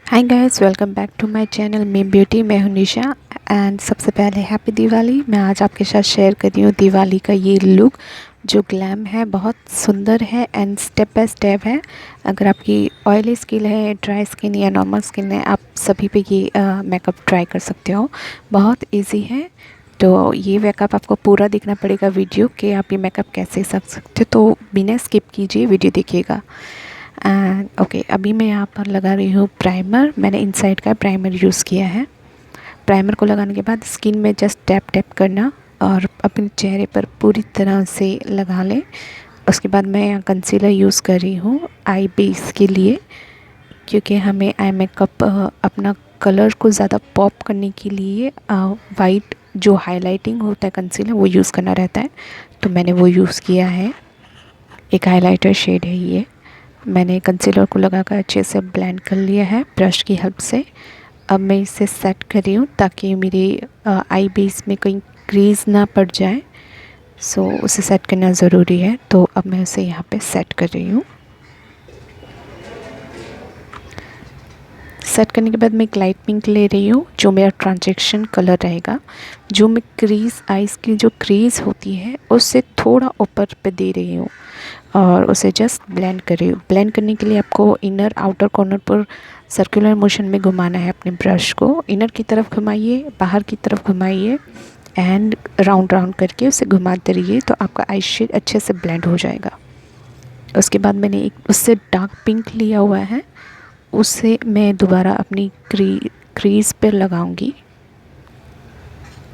Hi guys, welcome back to my channel me beauty. मैं हूं निशा and सबसे पहले हैप्पी दिवाली। मैं आज आपके साथ शेयर कर रही हूँ दिवाली का ये लुक जो ग्लैम है, बहुत सुंदर है एंड स्टेप बाय स्टेप है। अगर आपकी ऑयली स्किन है, ड्राई स्किन या नॉर्मल स्किन है, आप सभी पे ये मेकअप ट्राई कर सकते हो। बहुत इजी है। तो ये मेकअप आपको पूरा देखना पड़ेगा वीडियो कि आप ये मेकअप कैसे कर सकते हो, तो बिना स्किप कीजिए वीडियो देखिएगा। एंड ओके, अभी मैं यहाँ पर लगा रही हूँ प्राइमर। मैंने इनसाइड का प्राइमर यूज़ किया है। प्राइमर को लगाने के बाद स्किन में जस्ट टैप टैप करना और अपने चेहरे पर पूरी तरह से लगा लें। उसके बाद मैं यहाँ कंसीलर यूज़ कर रही हूँ आई बेस के लिए, क्योंकि हमें आई मेकअप अपना कलर को ज़्यादा पॉप करने के लिए वाइट जो हाइलाइटिंग होता है कंसीलर वो यूज़ करना रहता है। तो मैंने वो यूज़ किया है। एक हाइलाइटर शेड है ये। मैंने कंसीलर को लगाकर अच्छे से ब्लेंड कर लिया है ब्रश की हेल्प से। अब मैं इसे सेट कर रही हूँ ताकि मेरी आई बेस में कहीं क्रीज ना पड़ जाए। सो उसे सेट करना ज़रूरी है। तो अब मैं उसे यहाँ पे सेट कर रही हूँ। सेट करने के बाद मैं एक लाइट पिंक ले रही हूँ जो मेरा ट्रांजेक्शन कलर रहेगा। जो मैं क्रीज आइज़ की जो क्रीज होती है उससे थोड़ा ऊपर पे दे रही हूँ और उसे जस्ट ब्लेंड कर रही हूँ। ब्लेंड करने के लिए आपको इनर आउटर कॉर्नर पर सर्कुलर मोशन में घुमाना है अपने ब्रश को। इनर की तरफ घुमाइए, बाहर की तरफ घुमाइए एंड राउंड राउंड करके उसे घुमाते रहिए, तो आपका आई शेड अच्छे से ब्लेंड हो जाएगा। उसके बाद मैंने एक उससे डार्क पिंक लिया हुआ है, उसे मैं दोबारा अपनी क्रीज पर लगाऊंगी।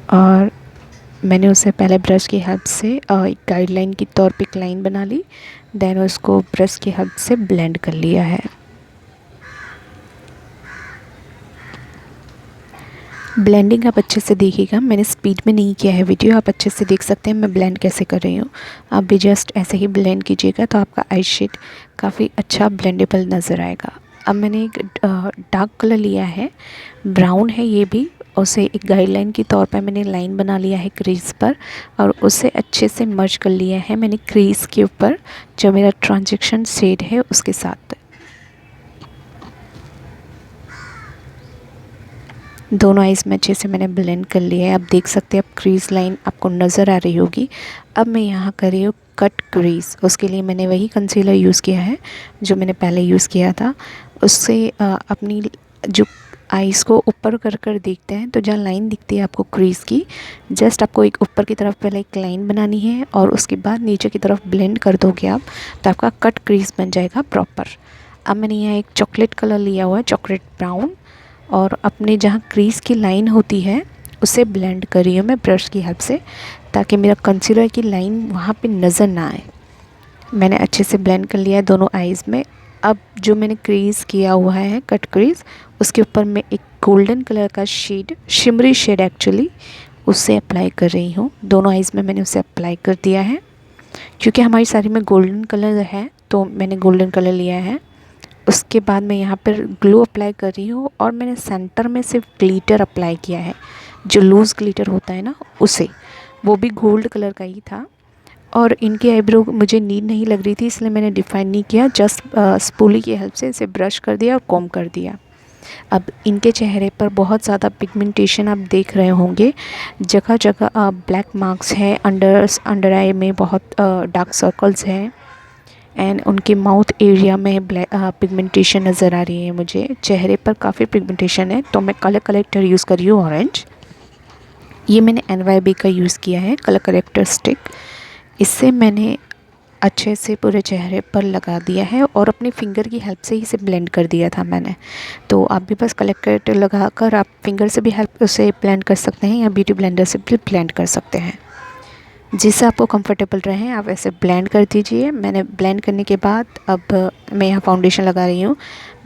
और मैंने उसे पहले ब्रश की हेल्प से एक गाइडलाइन के तौर पे एक लाइन बना ली, देन उसको ब्रश की हेल्प से ब्लेंड कर लिया है। ब्लेंडिंग आप अच्छे से देखिएगा, मैंने स्पीड में नहीं किया है वीडियो, आप अच्छे से देख सकते हैं मैं ब्लेंड कैसे कर रही हूँ। आप भी जस्ट ऐसे ही ब्लेंड कीजिएगा तो आपका आई शेड काफ़ी अच्छा ब्लेंडेबल नज़र आएगा। अब मैंने एक डार्क कलर लिया है, ब्राउन है ये भी। उसे एक गाइडलाइन के तौर पर मैंने लाइन बना लिया है क्रीज पर और उसे अच्छे से मर्ज कर लिया है मैंने क्रीज के ऊपर जो मेरा ट्रांजेक्शन शेड है उसके साथ। दोनों आइज़ में अच्छे से मैंने ब्लेंड कर लिया है। आप देख सकते हैं, अब क्रीज लाइन आपको नज़र आ रही होगी। अब मैं यहाँ कर रही हूँ कट क्रीज। उसके लिए मैंने वही कंसीलर यूज़ किया है जो मैंने पहले यूज़ किया था। उससे अपनी जो आइज़ को ऊपर कर कर देखते हैं तो जहाँ लाइन दिखती है आपको क्रीज़ की, जस्ट आपको एक ऊपर की तरफ पहले एक लाइन बनानी है और उसके बाद नीचे की तरफ ब्लेंड कर दोगे आप, तो आपका कट क्रीज़ बन जाएगा प्रॉपर। अब मैंने यहाँ एक चॉकलेट कलर लिया हुआ है, चॉकलेट ब्राउन, और अपने जहाँ क्रीज़ की लाइन होती है उसे ब्लेंड कर रही हूँ मैं ब्रश की हेल्प से, ताकि मेरा कंसीलर की लाइन वहाँ पे नज़र ना आए। मैंने अच्छे से ब्लेंड कर लिया है दोनों आइज़ में। अब जो मैंने क्रीज़ किया हुआ है कट क्रीज़, उसके ऊपर मैं एक गोल्डन कलर का शेड, शिमरी शेड एक्चुअली, उससे अप्लाई कर रही हूँ। दोनों आइज़ में मैंने उसे अप्लाई कर दिया है। क्योंकि हमारी साड़ी में गोल्डन कलर है तो मैंने गोल्डन कलर लिया है। उसके बाद मैं यहाँ पर ग्लू अप्लाई कर रही हूँ और मैंने सेंटर में सिर्फ ग्लिटर अप्लाई किया है, जो लूज़ ग्लिटर होता है ना उसे, वो भी गोल्ड कलर का ही था। और इनकी आईब्रो मुझे नीड नहीं लग रही थी इसलिए मैंने डिफ़ाइन नहीं किया, जस्ट स्पूली की हेल्प से इसे ब्रश कर दिया और कॉम्ब कर दिया। अब इनके चेहरे पर बहुत ज़्यादा पिगमेंटेशन आप देख रहे होंगे, जगह जगह ब्लैक मार्क्स हैं, अंडर आई में बहुत डार्क सर्कल्स हैं एंड उनके माउथ एरिया में ब्लैक पिगमेंटेशन नज़र आ रही है। मुझे चेहरे पर काफ़ी पिगमेंटेशन है तो मैं कलर करेक्टर यूज़ कर रही हूँ ऑरेंज। ये मैंने NYB का यूज़ किया है कलर करेक्टर स्टिक। इससे मैंने अच्छे से पूरे चेहरे पर लगा दिया है और अपनी फिंगर की हेल्प से ही इसे ब्लेंड कर दिया था मैंने। तो आप भी बस कलर करेक्टर लगा कर आप फिंगर से भी हेल्प से ब्लेंड कर सकते हैं या ब्यूटी ब्लेंडर से भी ब्लेंड कर सकते हैं, जिससे आपको कंफर्टेबल रहे आप ऐसे ब्लेंड कर दीजिए। मैंने ब्लेंड करने के बाद अब मैं यहाँ फाउंडेशन लगा रही हूँ।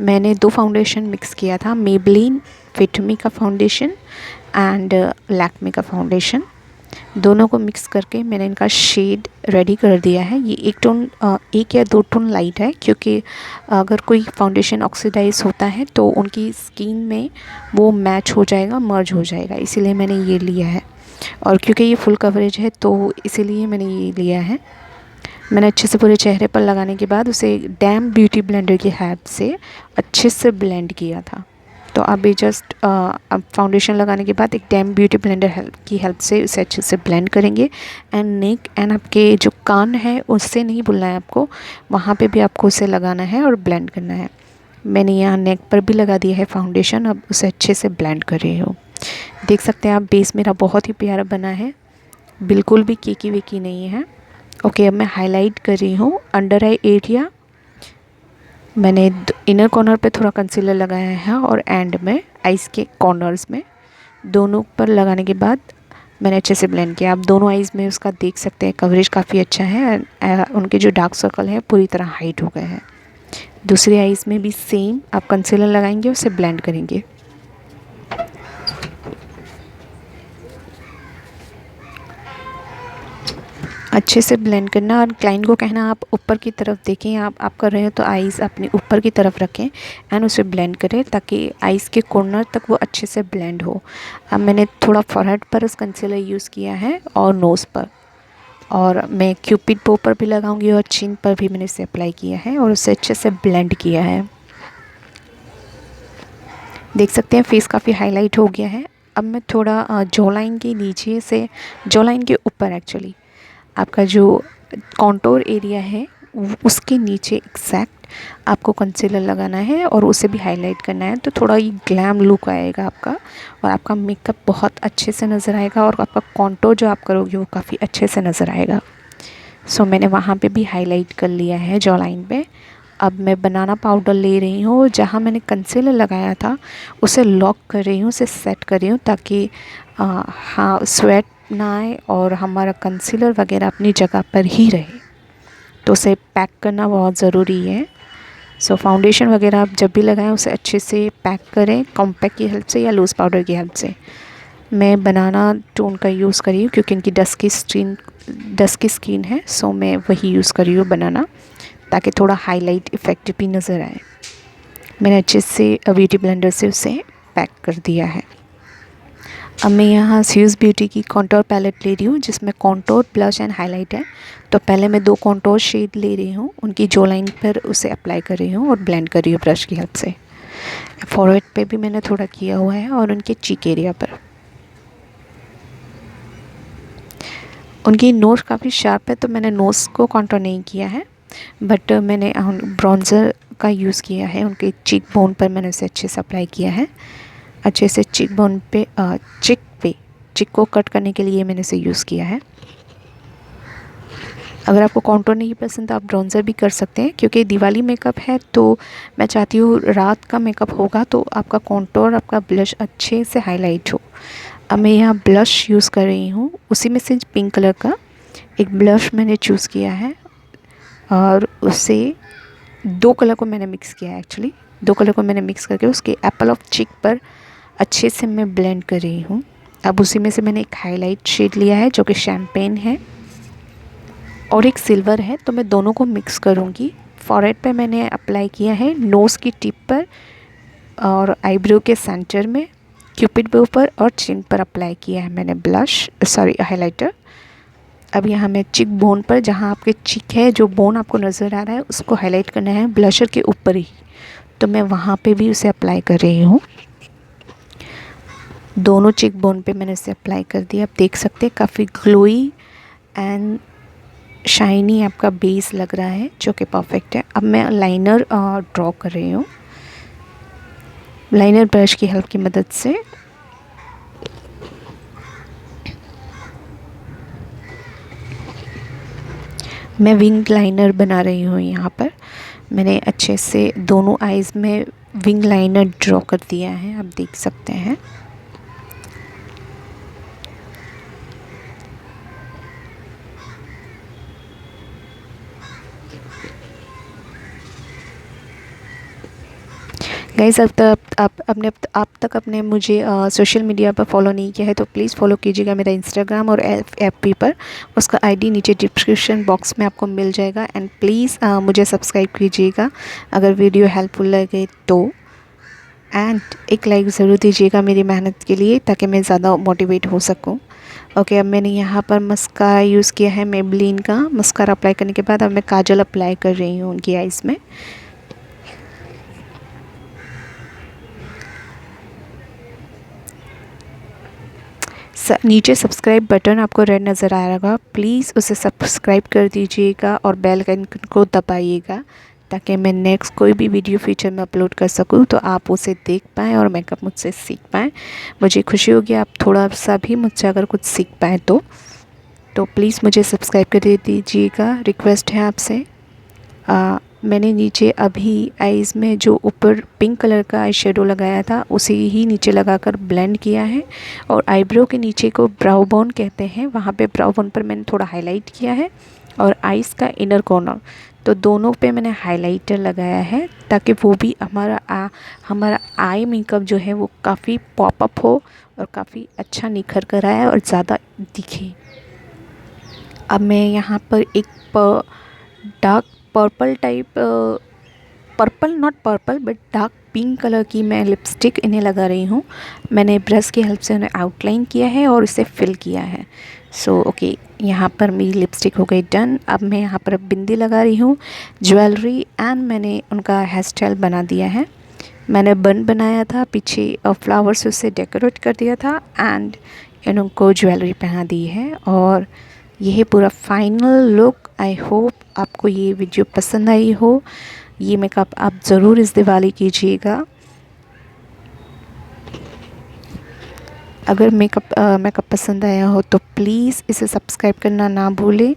मैंने 2 फाउंडेशन मिक्स किया था, मेबलिन फिट मी का फाउंडेशन एंड लैक्मे का फाउंडेशन। दोनों को मिक्स करके मैंने इनका शेड रेडी कर दिया है। ये एक या 2 टोन लाइट है, क्योंकि अगर कोई फाउंडेशन ऑक्सीडाइज होता है तो उनकी स्किन में वो मैच हो जाएगा, मर्ज हो जाएगा, इसीलिए मैंने ये लिया है। और क्योंकि ये फुल कवरेज है तो इसीलिए मैंने ये लिया है। मैंने अच्छे से पूरे चेहरे पर लगाने के बाद उसे डैम ब्यूटी ब्लेंडर की हेल्प से अच्छे से ब्लेंड किया था। तो अभी जस्ट अब फाउंडेशन लगाने के बाद एक डैम ब्यूटी ब्लेंडर की हेल्प से उसे अच्छे से ब्लेंड करेंगे। एंड नेक एंड आपके जो कान है उससे नहीं भूलना है आपको, वहाँ पे भी आपको उसे लगाना है और ब्लेंड करना है। मैंने यहाँ नेक पर भी लगा दिया है फाउंडेशन, अब उसे अच्छे से ब्लेंड कर रही हूँ। देख सकते हैं आप बेस मेरा बहुत ही प्यारा बना है, बिल्कुल भी केकी वेकी नहीं है। ओके, अब मैं हाईलाइट कर रही हूँ अंडर आई एरिया। मैंने इनर कॉर्नर पे थोड़ा कंसीलर लगाया है और एंड में आइज़ के कॉर्नर्स में, दोनों पर लगाने के बाद मैंने अच्छे से ब्लेंड किया। आप दोनों आइज़ में उसका देख सकते हैं कवरेज काफ़ी अच्छा है। उनके जो डार्क सर्कल है पूरी तरह हाइड हो गए हैं। दूसरी आइज़ में भी सेम आप कंसीलर लगाएंगे, उसे ब्लेंड करेंगे। अच्छे से ब्लेंड करना और क्लाइंट को कहना आप ऊपर की तरफ देखें। आप कर रहे हो तो आइज़ अपनी ऊपर की तरफ रखें एंड उसे ब्लेंड करें ताकि आइज़ के कॉर्नर तक वो अच्छे से ब्लेंड हो। अब मैंने थोड़ा फॉरहेड पर इस कंसीलर यूज़ किया है और नोज़ पर, और मैं क्यूपिड बो पर भी लगाऊंगी और चिन पर भी मैंने इसे अप्लाई किया है और उसे अच्छे से ब्लेंड किया है। देख सकते हैं फेस काफ़ी हाईलाइट हो गया है। अब मैं थोड़ा जॉ लाइन के नीचे से, जॉ लाइन के ऊपर एक्चुअली आपका जो कॉन्टोर एरिया है उसके नीचे एग्जैक्ट आपको कंसीलर लगाना है और उसे भी हाईलाइट करना है। तो थोड़ा ये ग्लैम लुक आएगा आपका और आपका मेकअप बहुत अच्छे से नज़र आएगा और आपका कॉन्टोर जो आप करोगे वो काफ़ी अच्छे से नज़र आएगा। सो मैंने वहाँ पे भी हाईलाइट कर लिया है जॉ लाइन पे। अब मैं बनाना पाउडर ले रही हूँ, जहाँ मैंने कंसीलर लगाया था उसे लॉक कर रही हूँ, उसे सेट कर रही हूँ ताकि हाँ स्वेट ना आए और हमारा कंसीलर वगैरह अपनी जगह पर ही रहे। तो उसे पैक करना बहुत ज़रूरी है। सो फाउंडेशन वगैरह आप जब भी लगाएं उसे अच्छे से पैक करें, कॉम्पैक्ट की हेल्प से या लूज़ पाउडर की हेल्प से। मैं बनाना टोन का यूज़ कर रही हूँ क्योंकि इनकी डस्की स्किन है, सो मैं वही यूज़ कर रही हूँ बनाना, ताकि थोड़ा हाईलाइट इफ़ेक्ट भी नज़र आए। मैंने अच्छे से ब्यूटी ब्लेंडर से उसे पैक कर दिया है। अब मैं यहाँ स्यूज़ ब्यूटी की कॉन्टोर पैलेट ले रही हूँ जिसमें कॉन्टोर, ब्लश एंड हाईलाइट है। तो पहले मैं 2 कॉन्टोर शेड ले रही हूँ, उनकी जो लाइन पर उसे अप्लाई कर रही हूँ और ब्लेंड कर रही हूँ ब्रश की हेल्प से। फॉरहेड पे भी मैंने थोड़ा किया हुआ है और उनके चीक एरिया पर। उनकी नोज़ काफ़ी शार्प है तो मैंने नोज़ को कॉन्टोर नहीं किया है, बट मैंने ब्रॉन्ज़र का यूज़ किया है। उनके चीक बोन पर मैंने उसे अच्छे से अप्लाई किया है। अच्छे से चीक बोन पे चिक को कट करने के लिए मैंने इसे यूज़ किया है। अगर आपको कॉन्टोर नहीं पसंद तो आप ब्रॉन्ज़र भी कर सकते हैं, क्योंकि दिवाली मेकअप है तो मैं चाहती हूँ रात का मेकअप होगा तो आपका कॉन्टोर, आपका ब्लश अच्छे से हाईलाइट हो। अब मैं यहाँ ब्लश यूज़ कर रही हूँ, उसी में से पिंक कलर का एक ब्लश मैंने चूज़ किया है और उसे 2 कलर को मैंने मिक्स किया है। एक्चुअली 2 कलर को मैंने मिक्स करके उसके एप्पल ऑफ चिक पर अच्छे से मैं ब्लेंड कर रही हूँ। अब उसी में से मैंने एक हाईलाइट शेड लिया है जो कि शैम्पेन है और एक सिल्वर है, तो मैं दोनों को मिक्स करूँगी। फॉरहेड पे मैंने अप्लाई किया है, नोज़ की टिप पर और आईब्रो के सेंटर में, क्यूपिड बो पर और चिन पर अप्लाई किया है मैंने हाइलाइटर। अब यहाँ मैं चिक बोन पर, जहाँ आपके चिक है, जो बोन आपको नज़र आ रहा है उसको हाईलाइट करना है ब्लशर के ऊपर ही, तो मैं वहाँ पे भी उसे अप्लाई कर रही हूँ। दोनों चिक बोन पे मैंने इसे अप्लाई कर दिया। आप देख सकते हैं काफ़ी ग्लोई एंड शाइनी आपका बेस लग रहा है, जो कि परफेक्ट है। अब मैं लाइनर ड्रॉ कर रही हूँ लाइनर ब्रश की हेल्प की मदद से। मैं विंग लाइनर बना रही हूँ। यहाँ पर मैंने अच्छे से दोनों आइज़ में विंग लाइनर ड्रॉ कर दिया है, आप देख सकते हैं। गाइस, अब तक आपने मुझे सोशल मीडिया पर फॉलो नहीं किया है तो प्लीज़ फॉलो कीजिएगा मेरा इंस्टाग्राम और एफबी पर। उसका आईडी नीचे डिस्क्रिप्शन बॉक्स में आपको मिल जाएगा। एंड प्लीज़ मुझे सब्सक्राइब कीजिएगा अगर वीडियो हेल्पफुल लगे तो। एंड एक लाइक ज़रूर दीजिएगा मेरी मेहनत के लिए, ताकि मैं ज़्यादा मोटिवेट हो सकूँ। ओके, अब मैंने यहाँ पर मस्कारा यूज़ किया है, मेबलिन का मस्कारा अप्लाई करने के बाद अब मैं काजल अप्लाई कर रही हूँ उनकी आइज़ में। नीचे सब्सक्राइब बटन आपको रेड नज़र आ रहा होगा, प्लीज़ उसे सब्सक्राइब कर दीजिएगा और बेल आइकन को दबाइएगा ताकि मैं नेक्स्ट कोई भी वीडियो फ्यूचर में अपलोड कर सकूं तो आप उसे देख पाएँ और मेकअप मुझसे सीख पाएँ। मुझे खुशी होगी आप थोड़ा सा भी मुझसे अगर कुछ सीख पाएँ तो प्लीज़ मुझे सब्सक्राइब कर दीजिएगा, रिक्वेस्ट है आपसे। मैंने नीचे अभी आईज़ में जो ऊपर पिंक कलर का आई शेडो लगाया था उसे ही नीचे लगाकर ब्लेंड किया है और आईब्रो के नीचे को ब्राउ बोन कहते हैं, वहाँ पे ब्राउ बोन पर मैंने थोड़ा हाईलाइट किया है और आईज़ का इनर कॉर्नर तो दोनों पे मैंने हाइलाइटर लगाया है ताकि वो भी हमारा आई मेकअप जो है वो काफ़ी पॉपअप हो और काफ़ी अच्छा निखर कर आए और ज़्यादा दिखे। अब मैं यहाँ पर एक dark purple type purple not purple but dark pink colour की मैं लिपस्टिक इन्हें लगा रही हूँ। मैंने ब्रश की हेल्प से उन्हें आउटलाइन किया है और इसे फिल किया है। सो ओके, यहाँ पर मेरी लिपस्टिक हो गई डन। अब मैं यहाँ पर बिंदी लगा रही हूँ, ज्वेलरी एंड मैंने उनका हेयर स्टाइल बना दिया है। मैंने बन बनाया था पीछे और फ्लावर से उसे डेकोरेट कर दिया था एंड इनको ज्वेलरी पहना दी है और यह पूरा फाइनल लुक। आई होप आपको ये वीडियो पसंद आई हो। ये मेकअप आप ज़रूर इस दिवाली कीजिएगा। अगर मेकअप पसंद आया हो तो प्लीज़ इसे सब्सक्राइब करना ना भूलें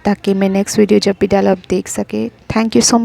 ताकि मैं नेक्स्ट वीडियो जब भी डाला आप देख सके। Thank you so much.